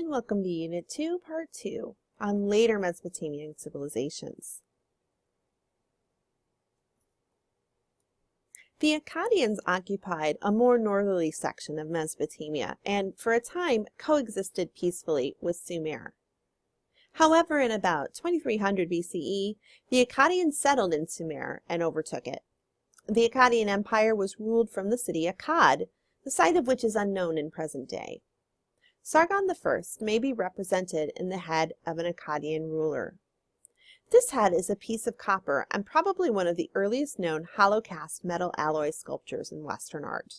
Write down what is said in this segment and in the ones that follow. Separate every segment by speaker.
Speaker 1: and welcome to Unit 2, Part 2, on later Mesopotamian civilizations. The Akkadians occupied a more northerly section of Mesopotamia and, for a time, coexisted peacefully with Sumer. However, in about 2300 BCE, the Akkadians settled in Sumer and overtook it. The Akkadian Empire was ruled from the city Akkad, the site of which is unknown in present day. Sargon I may be represented in the head of an Akkadian ruler. This head is a piece of copper and probably one of the earliest known hollow-cast metal alloy sculptures in Western art.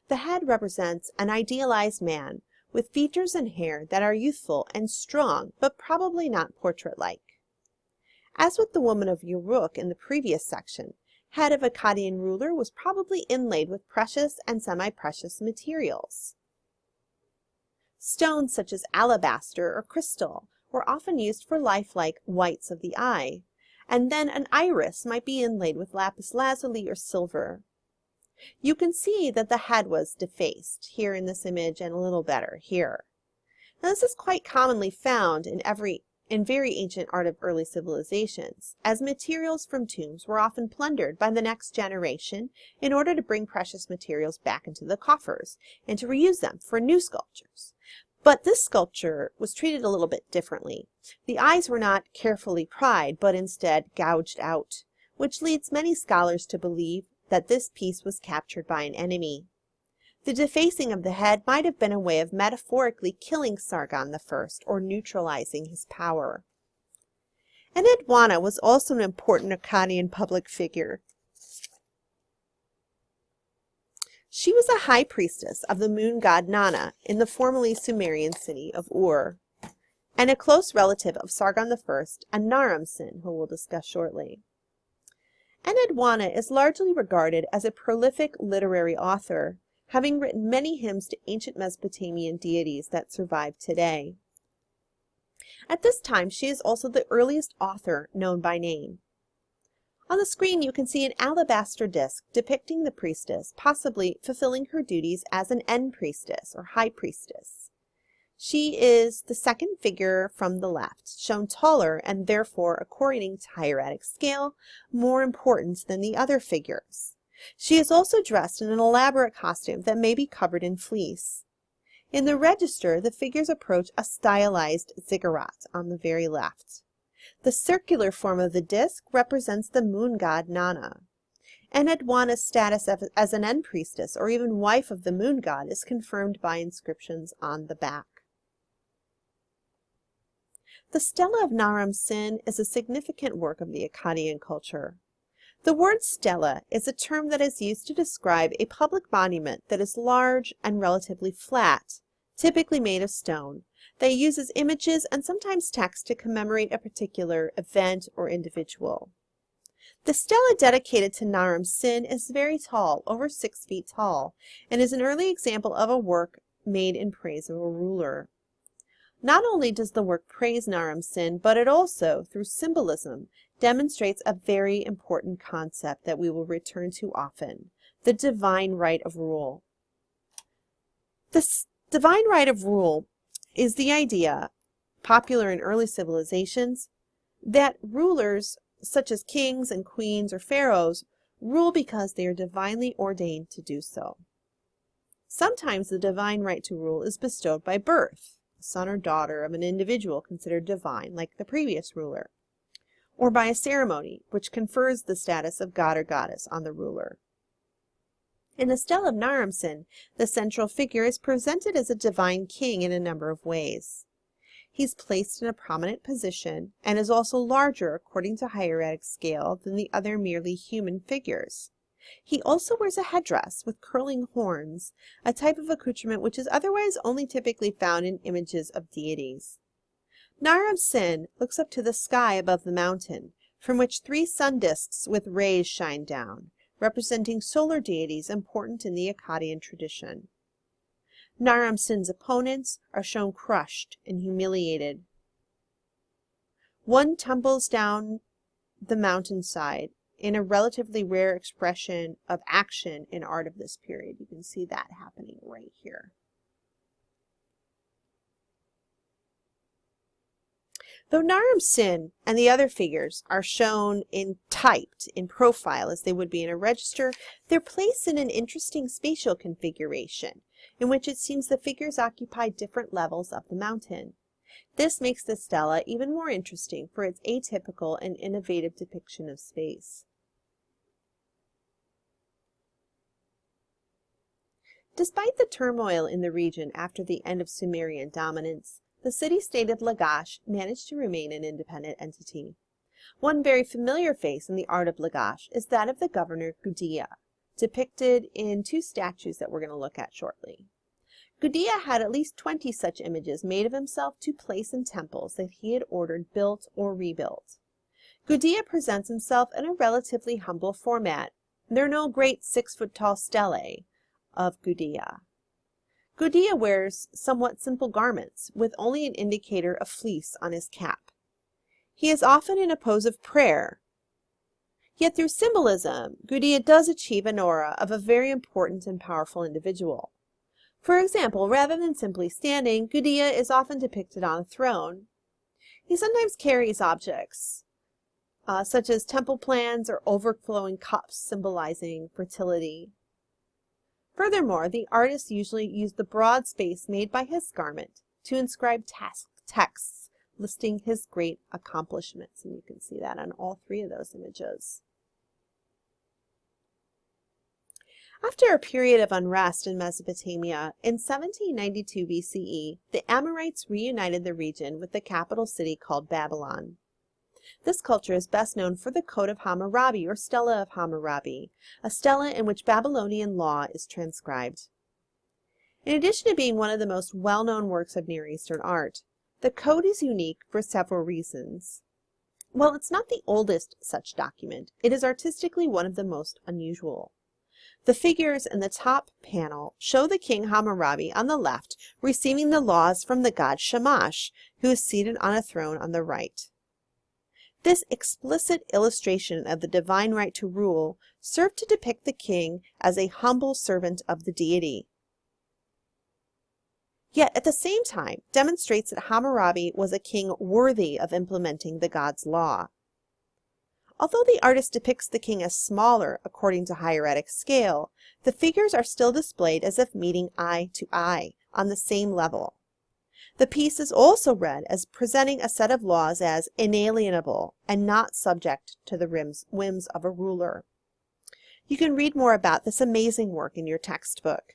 Speaker 1: The head represents an idealized man with features and hair that are youthful and strong, but probably not portrait-like. As with the woman of Uruk in the previous section, head of Akkadian ruler was probably inlaid with precious and semi-precious materials. Stones such as alabaster or crystal were often used for lifelike whites of the eye, and then an iris might be inlaid with lapis lazuli or silver. You can see that the head was defaced here in this image and a little better here. Now, this is quite commonly found in very ancient art of early civilizations, as materials from tombs were often plundered by the next generation in order to bring precious materials back into the coffers and to reuse them for new sculptures. But this sculpture was treated a little bit differently. The eyes were not carefully pried, but instead gouged out, which leads many scholars to believe that this piece was captured by an enemy. The defacing of the head might have been a way of metaphorically killing Sargon I or neutralizing his power. Enheduanna was also an important Akkadian public figure. She was a high priestess of the moon god Nana in the formerly Sumerian city of Ur, and a close relative of Sargon I and Naram-Sin, who we'll discuss shortly. Enheduanna is largely regarded as a prolific literary author, having written many hymns to ancient Mesopotamian deities that survive today. At this time, she is also the earliest author known by name. On the screen, you can see an alabaster disc depicting the priestess, possibly fulfilling her duties as an end-priestess or high priestess. She is the second figure from the left, shown taller and therefore, according to hieratic scale, more important than the other figures. She is also dressed in an elaborate costume that may be covered in fleece. In the register, the figures approach a stylized ziggurat on the very left. The circular form of the disc represents the moon god Nana. Enheduanna's status as an end priestess or even wife of the moon god is confirmed by inscriptions on the back. The Stela of Naram-Sin is a significant work of the Akkadian culture. The word stela is a term that is used to describe a public monument that is large and relatively flat, typically made of stone, that uses images and sometimes text to commemorate a particular event or individual. The stela dedicated to Naram-Sin is very tall, over 6 feet tall, and is an early example of a work made in praise of a ruler. Not only does the work praise Naram-Sin, but it also, through symbolism, demonstrates a very important concept that we will return to often, the divine right of rule. This divine right of rule is the idea, popular in early civilizations, that rulers, such as kings and queens or pharaohs, rule because they are divinely ordained to do so. Sometimes the divine right to rule is bestowed by birth, the son or daughter of an individual considered divine, like the previous ruler, or by a ceremony which confers the status of god or goddess on the ruler. In the Stela of Naram-Sin, the central figure is presented as a divine king in a number of ways. He's placed in a prominent position and is also larger according to hieratic scale than the other merely human figures. He also wears a headdress with curling horns, a type of accoutrement which is otherwise only typically found in images of deities. Naram-Sin looks up to the sky above the mountain, from which 3 sun discs with rays shine down, representing solar deities important in the Akkadian tradition. Naram-Sin's opponents are shown crushed and humiliated. One tumbles down the mountainside in a relatively rare expression of action in art of this period. You can see that happening right here. Though Naram Sin and the other figures are shown typed in profile as they would be in a register, they're placed in an interesting spatial configuration, in which it seems the figures occupy different levels of the mountain. This makes the stela even more interesting for its atypical and innovative depiction of space. Despite the turmoil in the region after the end of Sumerian dominance, the city-state of Lagash managed to remain an independent entity. One very familiar face in the art of Lagash is that of the governor Gudea, depicted in two statues that we're going to look at shortly. Gudea had at least 20 such images made of himself to place in temples that he had ordered built or rebuilt. Gudea presents himself in a relatively humble format. There are no great 6-foot-tall stelae of Gudea. Gudea wears somewhat simple garments, with only an indicator of fleece on his cap. He is often in a pose of prayer. Yet through symbolism, Gudea does achieve an aura of a very important and powerful individual. For example, rather than simply standing, Gudea is often depicted on a throne. He sometimes carries objects, such as temple plans or overflowing cups symbolizing fertility. Furthermore, the artist usually used the broad space made by his garment to inscribe texts listing his great accomplishments, and you can see that on all three of those images. After a period of unrest in Mesopotamia, in 1792 BCE, the Amorites reunited the region with the capital city called Babylon. This culture is best known for the Code of Hammurabi, or Stela of Hammurabi, a stela in which Babylonian law is transcribed. In addition to being one of the most well-known works of Near Eastern art, the code is unique for several reasons. While it's not the oldest such document, it is artistically one of the most unusual. The figures in the top panel show the king Hammurabi on the left receiving the laws from the god Shamash, who is seated on a throne on the right. This explicit illustration of the divine right to rule served to depict the king as a humble servant of the deity, yet at the same time demonstrates that Hammurabi was a king worthy of implementing the god's law. Although the artist depicts the king as smaller according to hieratic scale, the figures are still displayed as if meeting eye to eye on the same level. The piece is also read as presenting a set of laws as inalienable and not subject to the whims of a ruler. You can read more about this amazing work in your textbook.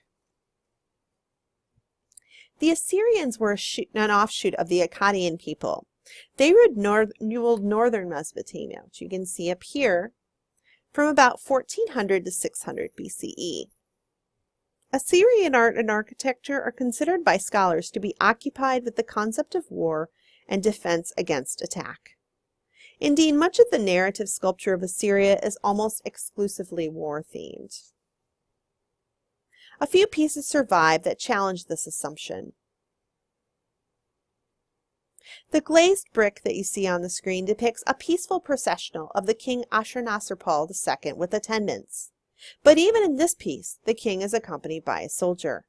Speaker 1: The Assyrians were an offshoot of the Akkadian people. They ruled northern Mesopotamia, which you can see up here, from about 1400 to 600 BCE. Assyrian art and architecture are considered by scholars to be occupied with the concept of war and defense against attack. Indeed, much of the narrative sculpture of Assyria is almost exclusively war-themed. A few pieces survive that challenge this assumption. The glazed brick that you see on the screen depicts a peaceful processional of the king Ashurnasirpal II with attendants. But even in this piece, the king is accompanied by a soldier.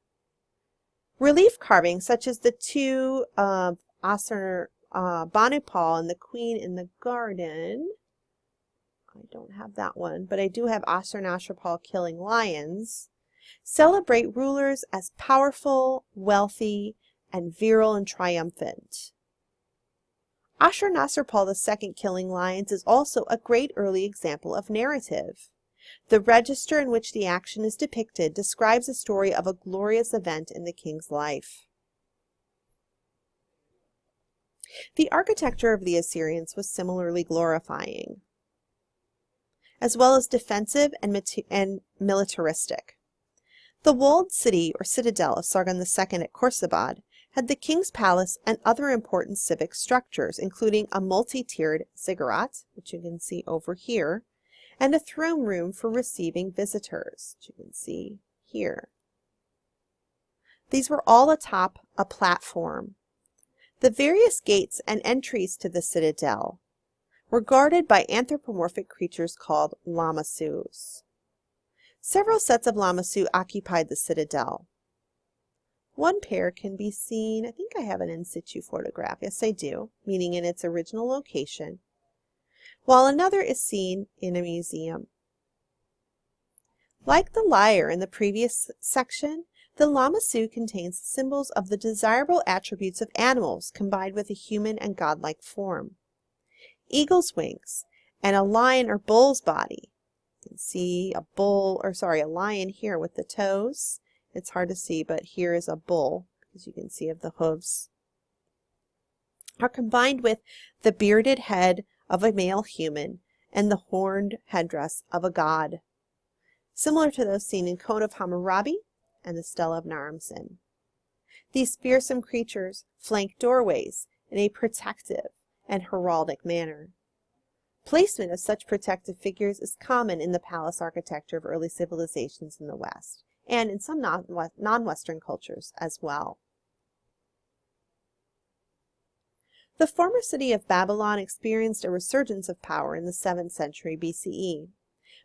Speaker 1: Relief carvings, such as the two of Ashurnasirpal and the Queen in the Garden, I don't have that one, but I do have Ashurnasirpal killing lions, celebrate rulers as powerful, wealthy, and virile and triumphant. Ashurnasirpal II killing lions is also a great early example of narrative. The register in which the action is depicted describes a story of a glorious event in the king's life. The architecture of the Assyrians was similarly glorifying, as well as defensive and militaristic. The walled city or citadel of Sargon II at Khorsabad had the king's palace and other important civic structures, including a multi-tiered ziggurat, which you can see over here, and a throne room for receiving visitors, which you can see here. These were all atop a platform. The various gates and entries to the citadel were guarded by anthropomorphic creatures called lamassus. Several sets of lamassu occupied the citadel. One pair can be seen, I think I have an in situ photograph, yes I do, meaning in its original location, while another is seen in a museum. Like the lyre in the previous section, the lamassu contains symbols of the desirable attributes of animals combined with a human and godlike form. Eagle's wings and a lion or bull's body. You can see a lion here with the toes. It's hard to see, but here is a bull, as you can see of the hooves, are combined with the bearded head of a male human and the horned headdress of a god, similar to those seen in Cone of Hammurabi and the Stela of Naram Sin. These fearsome creatures flank doorways in a protective and heraldic manner. Placement of such protective figures is common in the palace architecture of early civilizations in the West, and in some non-Western cultures as well. The former city of Babylon experienced a resurgence of power in the 7th century BCE.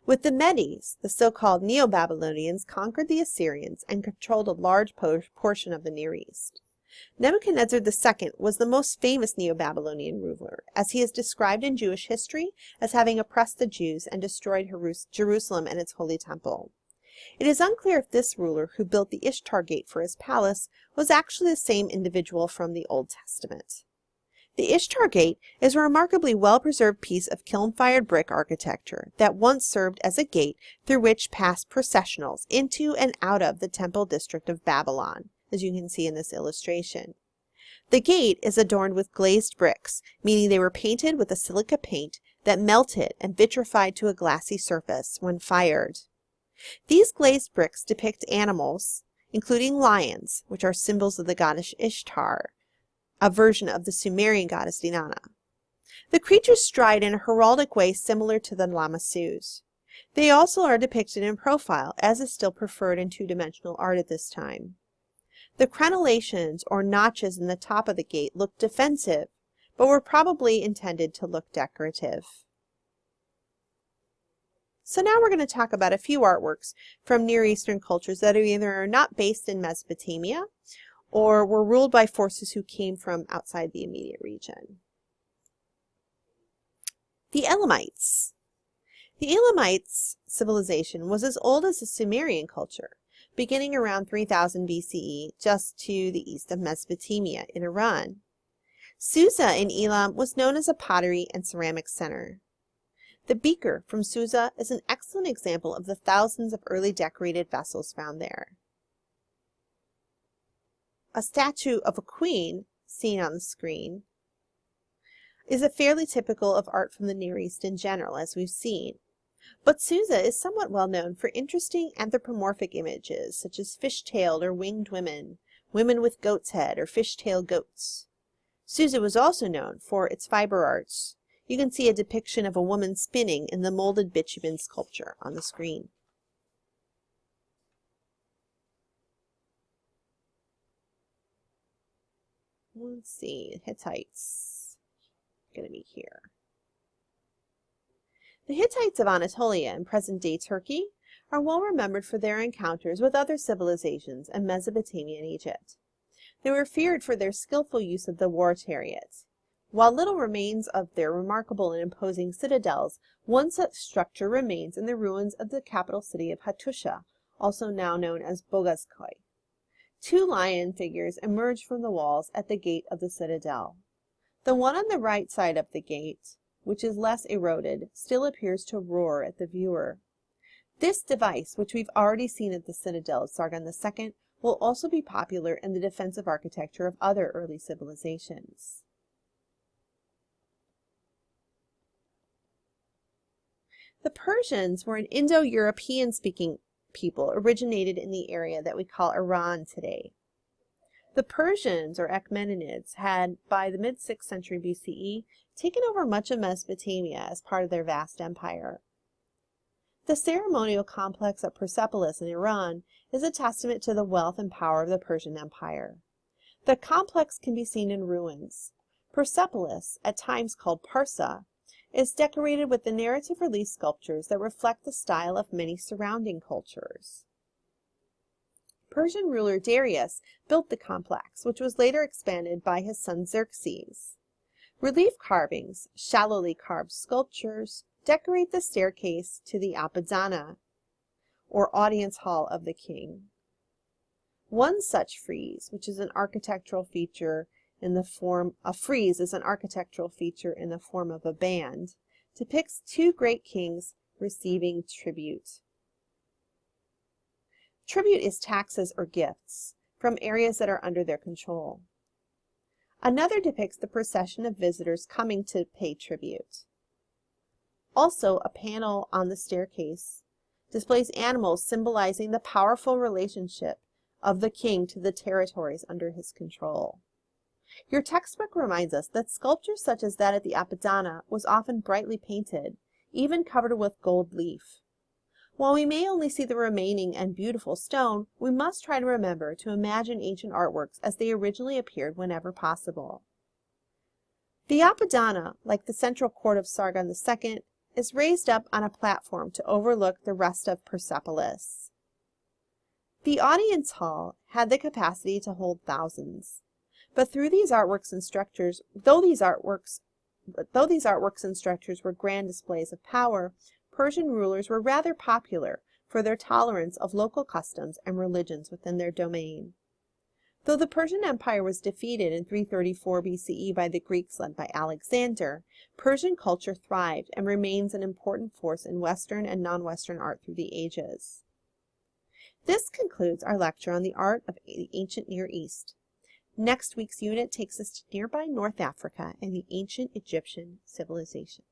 Speaker 1: With the Medes, the so-called Neo-Babylonians conquered the Assyrians and controlled a large portion of the Near East. Nebuchadnezzar II was the most famous Neo-Babylonian ruler, as he is described in Jewish history as having oppressed the Jews and destroyed Jerusalem and its holy temple. It is unclear if this ruler, who built the Ishtar Gate for his palace, was actually the same individual from the Old Testament. The Ishtar Gate is a remarkably well-preserved piece of kiln-fired brick architecture that once served as a gate through which passed processionals into and out of the temple district of Babylon, as you can see in this illustration. The gate is adorned with glazed bricks, meaning they were painted with a silica paint that melted and vitrified to a glassy surface when fired. These glazed bricks depict animals, including lions, which are symbols of the goddess Ishtar, a version of the Sumerian goddess Inanna. The creatures stride in a heraldic way similar to the lamassus. They also are depicted in profile, as is still preferred in two-dimensional art at this time. The crenellations, or notches in the top of the gate, look defensive, but were probably intended to look decorative. So now we're going to talk about a few artworks from Near Eastern cultures that are either not based in Mesopotamia or were ruled by forces who came from outside the immediate region. The Elamites. The Elamites civilization was as old as the Sumerian culture, beginning around 3000 BCE, just to the east of Mesopotamia in Iran. Susa in Elam was known as a pottery and ceramic center. The beaker from Susa is an excellent example of the thousands of early decorated vessels found there. A statue of a queen, seen on the screen, is a fairly typical of art from the Near East in general, as we've seen. But Susa is somewhat well known for interesting anthropomorphic images, such as fish-tailed or winged women, women with goat's head, or fish-tail goats. Susa was also known for its fiber arts. You can see a depiction of a woman spinning in the molded bitumen sculpture on the screen. Let's see, Hittites, going to be here. The Hittites of Anatolia in present-day Turkey are well remembered for their encounters with other civilizations in Mesopotamia and Egypt. They were feared for their skillful use of the war chariot. While little remains of their remarkable and imposing citadels, one such structure remains in the ruins of the capital city of Hattusha, also now known as Boghazköy. Two lion figures emerge from the walls at the gate of the citadel. The one on the right side of the gate, which is less eroded, still appears to roar at the viewer. This device, which we've already seen at the citadel of Sargon II, will also be popular in the defensive architecture of other early civilizations. The Persians were an Indo-European speaking people originated in the area that we call Iran today. The Persians, or Achaemenids, had, by the mid-6th century BCE, taken over much of Mesopotamia as part of their vast empire. The ceremonial complex at Persepolis in Iran is a testament to the wealth and power of the Persian Empire. The complex can be seen in ruins. Persepolis, at times called Parsa, is decorated with the narrative relief sculptures that reflect the style of many surrounding cultures. Persian ruler Darius built the complex, which was later expanded by his son Xerxes. Relief carvings, shallowly carved sculptures, decorate the staircase to the Apadana, or audience hall of the king. One such frieze, which is an architectural feature in the form of a band, depicts two great kings receiving tribute. Tribute is taxes or gifts from areas that are under their control. Another depicts the procession of visitors coming to pay tribute. Also, a panel on the staircase displays animals symbolizing the powerful relationship of the king to the territories under his control. Your textbook reminds us that sculpture such as that at the Apadana was often brightly painted, even covered with gold leaf. While we may only see the remaining and beautiful stone, we must try to remember to imagine ancient artworks as they originally appeared whenever possible. The Apadana, like the central court of Sargon II, is raised up on a platform to overlook the rest of Persepolis. The audience hall had the capacity to hold thousands, but though these artworks and structures were grand displays of power, Persian rulers were rather popular for their tolerance of local customs and religions within their domain. Though the Persian Empire was defeated in 334 BCE by the Greeks led by Alexander, Persian culture thrived and remains an important force in Western and non-Western art through the ages. This concludes our lecture on the art of the ancient Near East. Next week's unit takes us to nearby North Africa and the ancient Egyptian civilization.